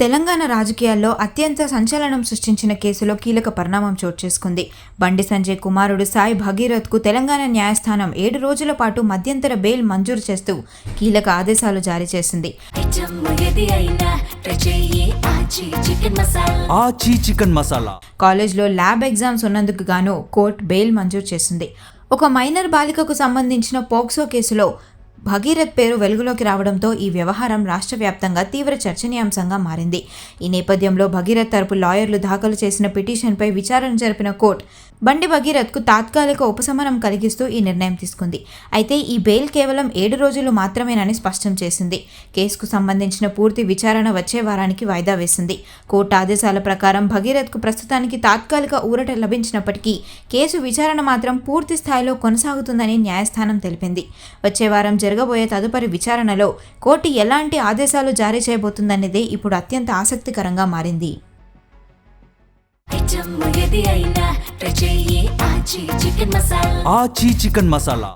తెలంగాణ రాజకీయాల్లో అత్యంత సంచలనం సృష్టించిన కేసులో కీలక పరిణామం చోటు చేసుకుంది. బండి సంజయ్ కుమారుడు సాయి భగీరథ్కు తెలంగాణ న్యాయస్థానం 7 రోజుల పాటు మధ్యంతర బెయిల్ మంజూరు చేస్తూ కీలక ఆదేశాలు జారీ చేసింది. కాలేజ్లో ల్యాబ్ ఎగ్జామ్స్ ఉన్నందుకు గాను కోర్టు బెయిల్ మంజూరు చేసింది. ఒక మైనర్ బాలికకు సంబంధించిన పోక్సో కేసులో భగీరథ్ పేరు వెలుగులోకి రావడంతో ఈ వ్యవహారం రాష్ట్ర వ్యాప్తంగా తీవ్ర చర్చనీయాంశంగా మారింది. ఈ నేపథ్యంలో భగీరథ్ తరపు లాయర్లు దాఖలు చేసిన పిటిషన్పై విచారణ జరిపిన కోర్టు బండి భగీరథ్కు తాత్కాలిక ఉపశమనం కలిగిస్తూ ఈ నిర్ణయం తీసుకుంది. అయితే ఈ బెయిల్ కేవలం 7 రోజులు మాత్రమేనని స్పష్టం చేసింది. కేసుకు సంబంధించిన పూర్తి విచారణ వచ్చే వారానికి వాయిదా వేసింది. కోర్టు ఆదేశాల ప్రకారం భగీరథ్కు ప్రస్తుతానికి తాత్కాలిక ఊరట లభించినప్పటికీ కేసు విచారణ మాత్రం పూర్తి స్థాయిలో కొనసాగుతుందని న్యాయస్థానం తెలిపింది. వచ్చే వారం జరగబోయే తదుపరి విచారణలో కోర్టు ఎలాంటి ఆదేశాలు జారీ చేయబోతుందనేదే ఇప్పుడు అత్యంత ఆసక్తికరంగా మారింది. ఆచి చికెన్ మసాలా.